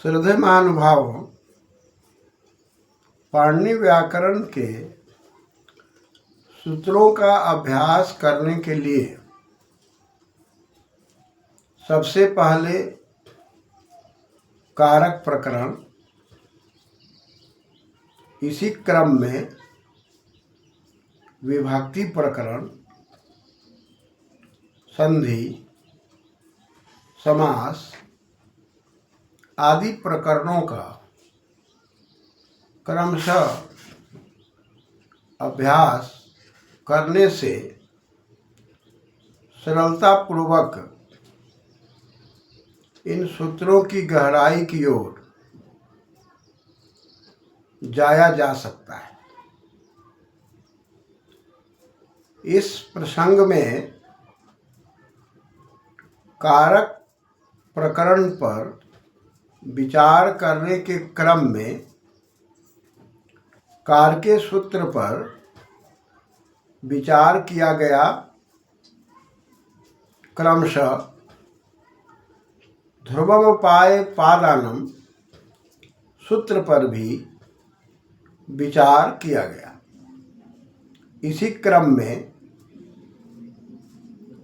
श्रद्धेय महानुभावों, पाणिनि व्याकरण के सूत्रों का अभ्यास करने के लिए सबसे पहले कारक प्रकरण, इसी क्रम में विभक्ति प्रकरण, संधि, समास आदि प्रकरणों का क्रमशः अभ्यास करने से सरलतापूर्वक इन सूत्रों की गहराई की ओर जाया जा सकता है। इस प्रसंग में कारक प्रकरण पर विचार करने के क्रम में कारके सूत्र पर विचार किया गया। क्रमशः ध्रुवमुपाय पादानम सूत्र पर भी विचार किया गया। इसी क्रम में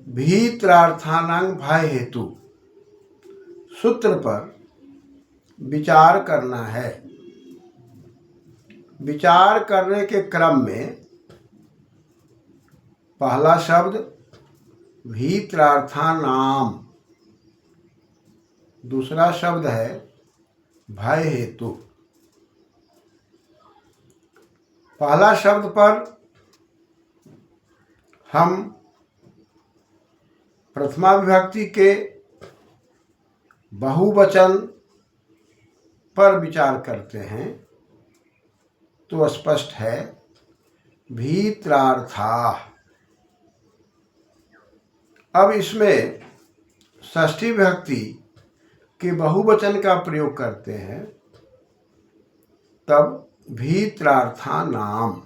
भीत्रार्थानां भय हेतु सूत्र पर विचार करना है। विचार करने के क्रम में पहला शब्द भीत्रार्थानाम, दूसरा शब्द है भय हेतु। पहला शब्द पर हम प्रथमा विभक्ति के बहुवचन पर विचार करते हैं तो स्पष्ट है भीत्रार्था। अब इसमें षष्ठी विभक्ति के बहुवचन का प्रयोग करते हैं तब भीत्रार्था नाम,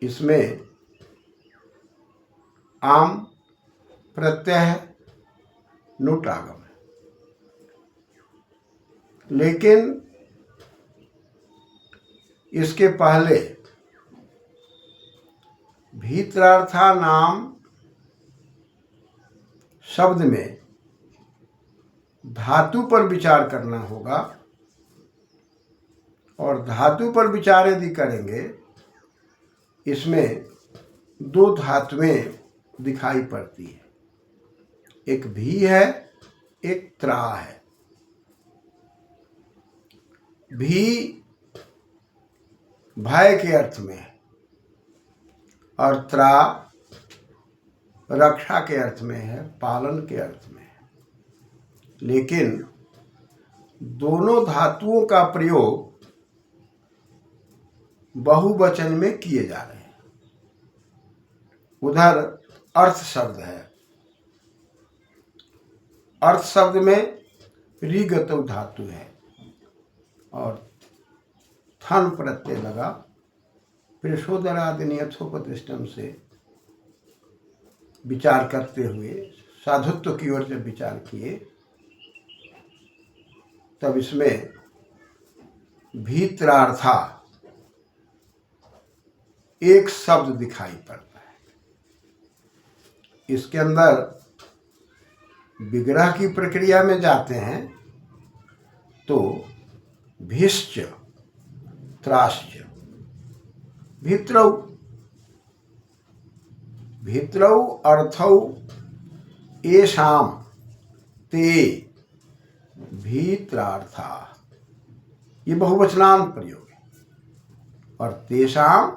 इसमें आम प्रत्यय नुट आगम है, लेकिन इसके पहले भीत्रार्था नाम शब्द में धातु पर विचार करना होगा और धातु पर विचार यदि करेंगे इसमें दो धातुएं दिखाई पड़ती है, एक भी है, एक त्रा है। भी भय के अर्थ में है और त्रा रक्षा के अर्थ में है, पालन के अर्थ में है। लेकिन दोनों धातुओं का प्रयोग बहुवचन में किए जा रहे हैं। उधर अर्थ शब्द है, अर्थ शब्द में ऋगतौ धातु है और थन प्रत्यय लगा, प्रेषोदरादि यथोपतिष्ठम से विचार करते हुए साधुत्व की ओर जब विचार किए तब इसमें भीत्रार्था एक शब्द दिखाई पड़ता है। इसके अंदर विग्रह की प्रक्रिया में जाते हैं तो भिश्च त्राश्च भित्रौ, भित्रौ अर्थौ येषां ते भीत्रार्था, ये बहुवचनांत प्रयोग है और तेषां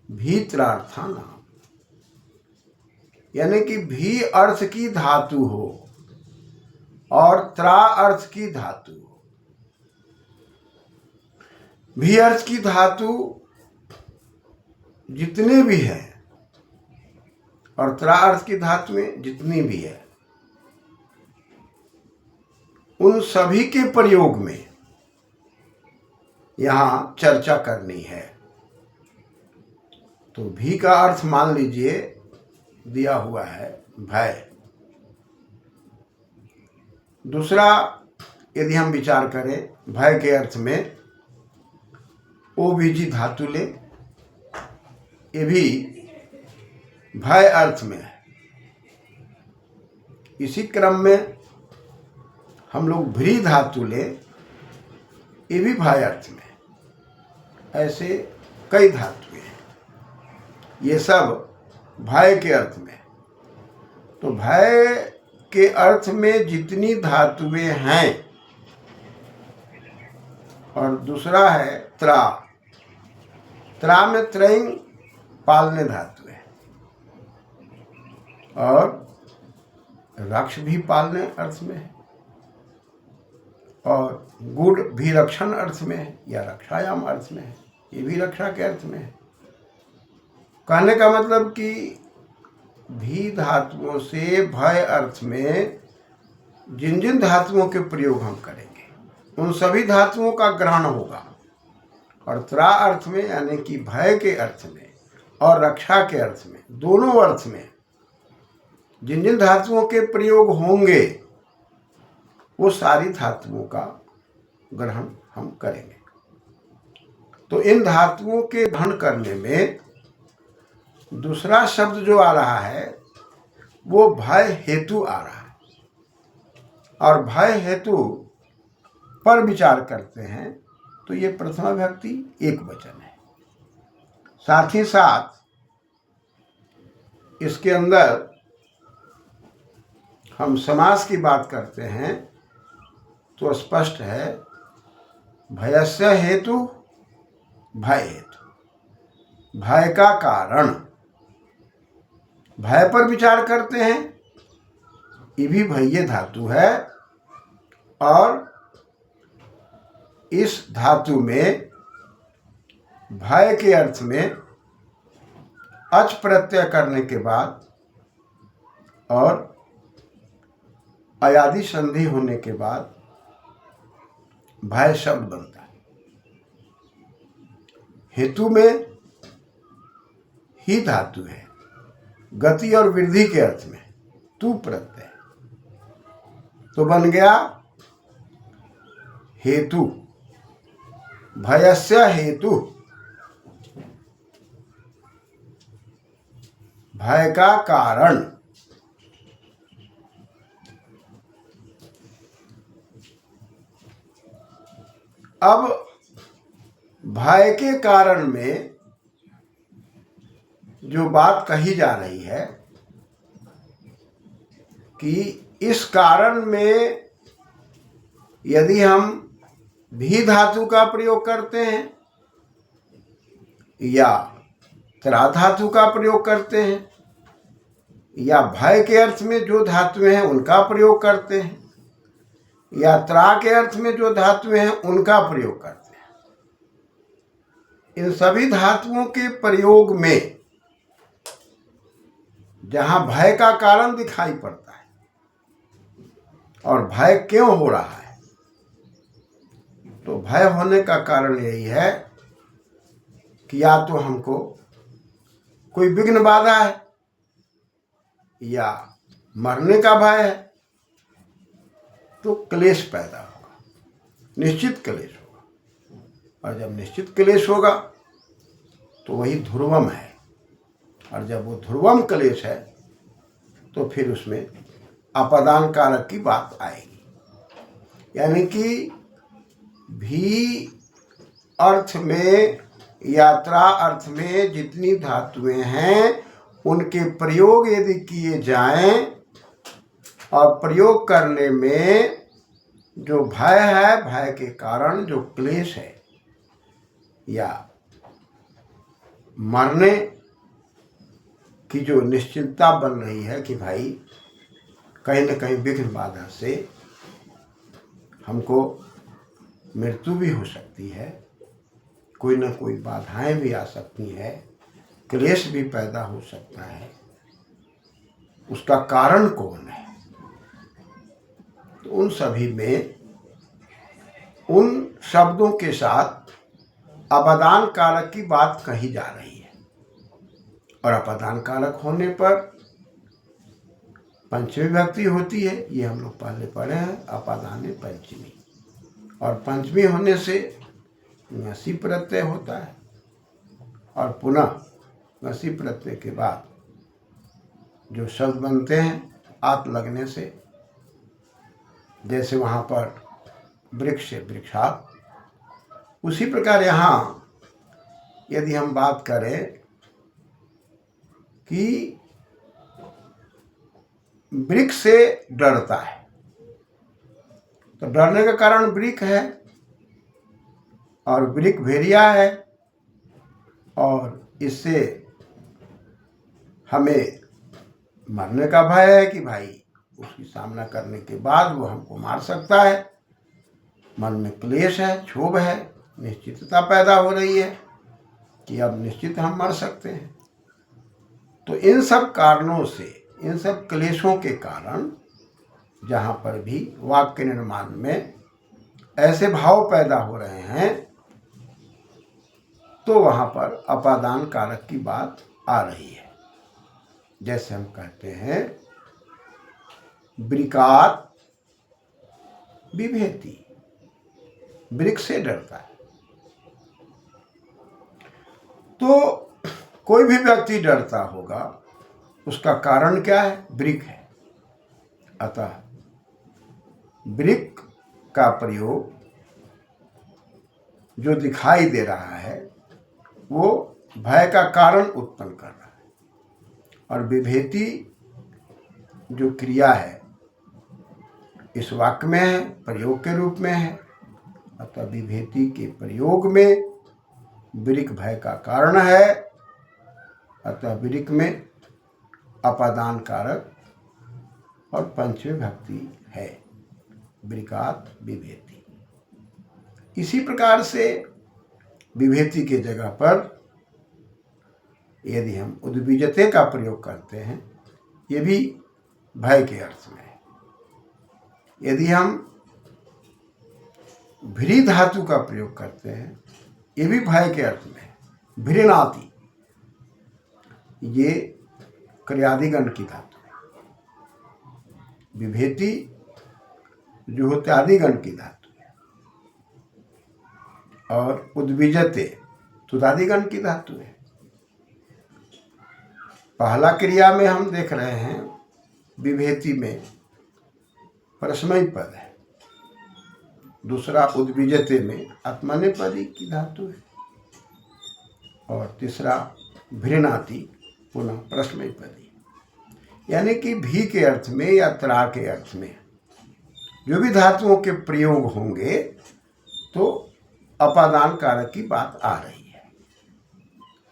भीत्रार्था नाम, यानी कि भी अर्थ की धातु हो और त्रा अर्थ की धातु हो। भी अर्थ की धातु जितने भी हैं और त्रा अर्थ की धातुएं जितनी भी है उन सभी के प्रयोग में यहां चर्चा करनी है। तो भी का अर्थ मान लीजिए दिया हुआ है भय, दूसरा, यदि हम विचार करें भय के अर्थ में, ओबीजी धातु ले, ये भी भय अर्थ में है। इसी क्रम में हम लोग भ्री धातु ले, ये भी भय अर्थ में है। ऐसे कई धातुएं हैं, ये सब भय के अर्थ में। तो भय के अर्थ में जितनी धातुएं हैं, और दूसरा है त्रा। त्रा में त्रयी पालने धातु है, और रक्ष भी पालने अर्थ में है, और गुड़ भी रक्षण अर्थ में है, या रक्षायाम अर्थ में है, ये भी रक्षा के अर्थ में है। कहने का मतलब कि भी धातुओं से भय अर्थ में जिन जिन धातुओं के प्रयोग हम करेंगे उन सभी धातुओं का ग्रहण होगा। और त्रा अर्थ में यानी कि भय के अर्थ में और रक्षा के अर्थ में, दोनों अर्थ में जिन जिन धातुओं के प्रयोग होंगे वो सारी धातुओं का ग्रहण हम करेंगे। तो इन धातुओं के ग्रहण करने में दूसरा शब्द जो आ रहा है वो भय हेतु आ रहा है, और भय हेतु पर विचार करते हैं तो ये प्रथमा विभक्ति एक वचन है। साथ ही साथ इसके अंदर हम समास की बात करते हैं तो स्पष्ट है, भयस्य हेतु भय हेतु, भय का कारण। भय पर विचार करते हैं, ये भी भय्य धातु है, और इस धातु में भय के अर्थ में अच प्रत्यय करने के बाद और अयादि संधि होने के बाद भय शब्द बनता है। हेतु में ही धातु है, गति और वृद्धि के अर्थ में तू प्रत्यय, तो बन गया हेतु। भयस्य हेतु, भय का कारण। अब भय के कारण में जो बात कही जा रही है कि इस कारण में यदि हम भी धातु का प्रयोग करते हैं या त्रा धातु का प्रयोग करते हैं, या भय के अर्थ में जो धातुएं हैं उनका प्रयोग करते हैं, या त्रा के अर्थ में जो धातुएं हैं उनका प्रयोग करते हैं, इन सभी धातुओं के प्रयोग में जहां भय का कारण दिखाई पड़ता है, और भय क्यों हो रहा है, तो भय होने का कारण यही है कि या तो हमको कोई विघ्न बाधा है, या मरने का भय है, तो क्लेश पैदा होगा, निश्चित क्लेश होगा। और जब निश्चित क्लेश होगा तो वही ध्रुवम है, और जब वो ध्रुवम क्लेश है तो फिर उसमें अपदान कारक की बात आएगी। यानी कि भी अर्थ में, यात्रा अर्थ में जितनी धातुएं हैं उनके प्रयोग यदि किए जाएं, और प्रयोग करने में जो भय है, भय के कारण जो क्लेश है, या मरने की जो निश्चिंतता बन रही है कि भाई कहीं न कहीं विघ्न बाधा से हमको मृत्यु भी हो सकती है, कोई न कोई बाधाएं भी आ सकती हैं, क्लेश भी पैदा हो सकता है, उसका कारण कौन है? तो उन सभी में उन शब्दों के साथ अपदान कारक की बात कही जा रही है, और अपदान कारक होने पर पंचमी विभक्ति होती है, ये हम लोग पहले पढ़े हैं, अपादाने पंचमी। और पंचमी होने से ङसी प्रत्यय होता है और पुनः ङसी प्रत्यय के बाद जो शब्द बनते हैं आत लगने से, जैसे वहाँ पर वृक्ष से वृक्षात, उसी प्रकार यहाँ यदि हम बात करें कि वृक्ष से डरता है, तो डरने का कारण वृक्ष है और वृक्ष भेड़िया है, और इससे हमें मरने का भय है कि भाई उसकी सामना करने के बाद वो हमको मार सकता है। मन में क्लेश है, क्षोभ है, निश्चितता पैदा हो रही है कि अब निश्चित हम मर सकते हैं। तो इन सब कारणों से, इन सब क्लेशों के कारण जहाँ पर भी वाक्य निर्माण में ऐसे भाव पैदा हो रहे हैं, तो वहाँ पर अपादान कारक की बात आ रही है। जैसे हम कहते हैं वृकात बिभेति, वृक्ष से डरता है। तो कोई भी व्यक्ति डरता होगा, उसका कारण क्या है? वृक्ष है। अतः वृक्ष का प्रयोग जो दिखाई दे रहा है वो भय का कारण उत्पन्न कर रहा है, और विभेति जो क्रिया है इस वाक्य में है, प्रयोग के रूप में है। अतः विभेति के प्रयोग में वृक्ष भय का कारण है। अतः वृक्ष में अपादान कारक और पंचमी विभक्ति है, वृकात विभेति। इसी प्रकार से विभेति के जगह पर यदि हम उद्बीजते का प्रयोग करते हैं, ये भी भय के अर्थ में है। यदि हम भ्री धातु का प्रयोग करते हैं, ये भी भय के अर्थ में है। भ्रीणाति, ये क्रियादिगण की धातु है। विभेति जो होते आदिगण की धातु है, और उद्बीजते तुदादिगण की धातु है। पहला क्रिया में हम देख रहे हैं विभेति में परस्मैपदी पद है, दूसरा उद्बीजते में आत्मनेपदी की धातु है, और तीसरा भ्रीणाति पुनः परस्मैपदी। यानी कि भी के अर्थ में या त्रा के अर्थ में जो भी धातुओं के प्रयोग होंगे तो अपादान कारक की बात आ रही है।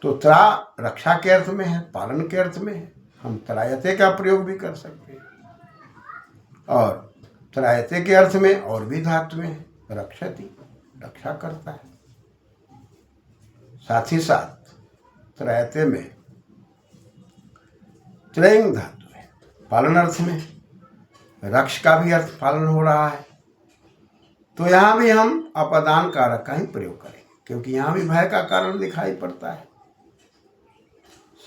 तो त्रा रक्षा के अर्थ में है, पालन के अर्थ में है। हम त्रायते का प्रयोग भी कर सकते हैं, और त्रायते के अर्थ में और भी धातुएं हैं। रक्षति, रक्षा करता है। साथ ही साथ त्रायते में त्रयंग धातु है, पालन अर्थ में। रक्ष का भी अर्थ पालन हो रहा है, तो यहाँ भी हम अपादान कारक का ही प्रयोग करेंगे, क्योंकि यहाँ भी भय का कारण दिखाई पड़ता है।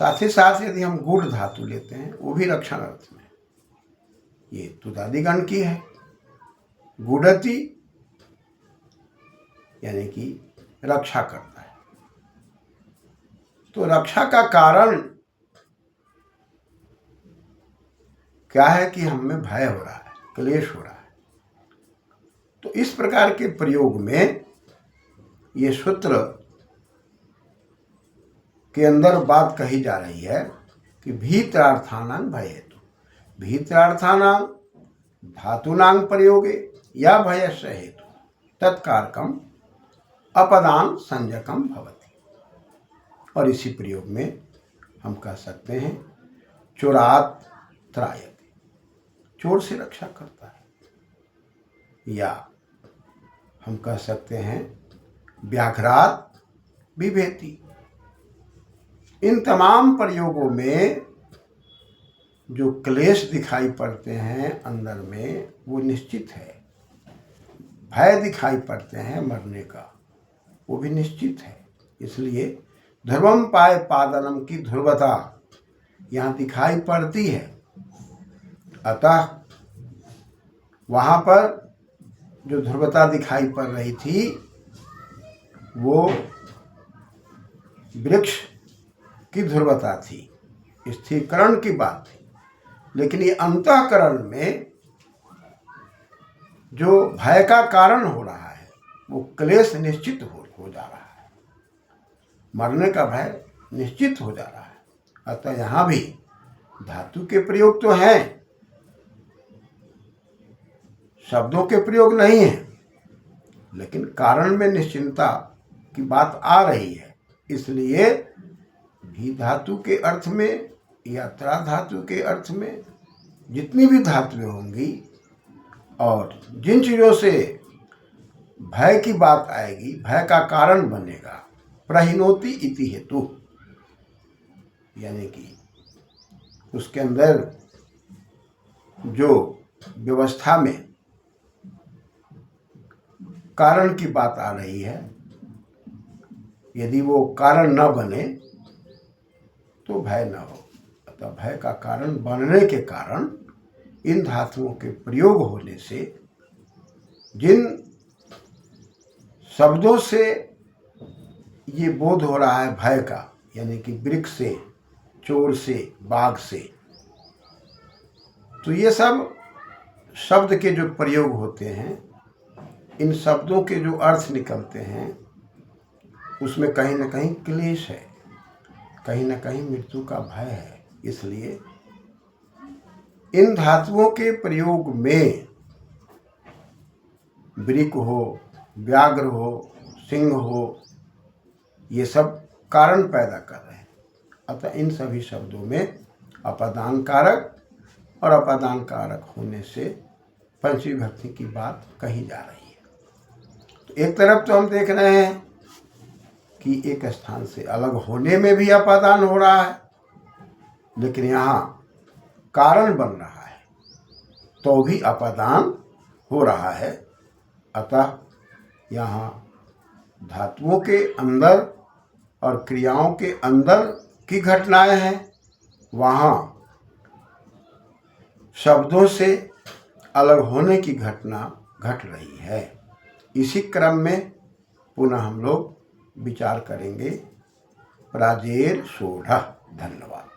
साथ ही साथ यदि हम गुड़ धातु लेते हैं, वो भी रक्षण अर्थ में, ये तुदादिगण की है। गुड़ति यानी कि रक्षा करता है। तो रक्षा का कारण क्या है कि हम में भय हो रहा है, क्लेश हो रहा है। तो इस प्रकार के प्रयोग में ये सूत्र के अंदर बात कही जा रही है कि भीत्रार्थानां भय हेतु, भीत्रार्थानां धातूनां प्रयोगे या भयस्य हेतु तत्कारकम अपदान संजकम भवति। और इसी प्रयोग में हम कह सकते हैं चोरात त्रायते, चोर से रक्षा करता है, या हम कह सकते हैं व्याघ्रात बिभेति। इन तमाम प्रयोगों में जो क्लेश दिखाई पड़ते हैं अंदर में, वो निश्चित है। भय दिखाई पड़ते हैं मरने का, वो भी निश्चित है। इसलिए ध्रुवम पाय पादनम की ध्रुवता यहाँ दिखाई पड़ती है। अतः वहाँ पर जो ध्रुवता दिखाई पड़ रही थी वो वृक्ष की ध्रुवता थी, स्थिरीकरण की बात थी। लेकिन ये अंतःकरण में जो भय का कारण हो रहा है वो क्लेश निश्चित हो जा रहा है, मरने का भय निश्चित हो जा रहा है। अतः यहाँ भी धातु के प्रयोग तो हैं, शब्दों के प्रयोग नहीं है, लेकिन कारण में निश्चिंता की बात आ रही है। इसलिए भी धातु के अर्थ में या त्रा धातु के अर्थ में जितनी भी धातुएं होंगी और जिन चीज़ों से भय की बात आएगी, भय का कारण बनेगा, प्रहिनोति इति हेतु, यानी कि उसके अंदर जो व्यवस्था में कारण की बात आ रही है, यदि वो कारण न बने तो भय न हो। अतः भय का कारण बनने के कारण इन धातुओं के प्रयोग होने से जिन शब्दों से ये बोध हो रहा है भय का, यानी कि वृक्ष से, चोर से, बाघ से, तो ये सब शब्द के जो प्रयोग होते हैं, इन शब्दों के जो अर्थ निकलते हैं उसमें कहीं ना कहीं क्लेश है, कहीं ना कहीं मृत्यु का भय है। इसलिए इन धातुओं के प्रयोग में वृक्ष हो, व्याघ्र हो, सिंह हो, ये सब कारण पैदा कर रहे हैं। अतः इन सभी शब्दों में अपादान कारक और अपादान कारक होने से पंचमी विभक्ति की बात कही जा रही है। तो एक तरफ तो हम देख रहे हैं कि एक स्थान से अलग होने में भी अपादान हो रहा है, लेकिन यहाँ कारण बन रहा है तो भी अपादान हो रहा है। अतः यहाँ धातुओं के अंदर और क्रियाओं के अंदर की घटनाएं हैं, वहाँ शब्दों से अलग होने की घटना घट रही है। इसी क्रम में पुनः हम लोग विचार करेंगे। प्राजेर सोढ़। धन्यवाद।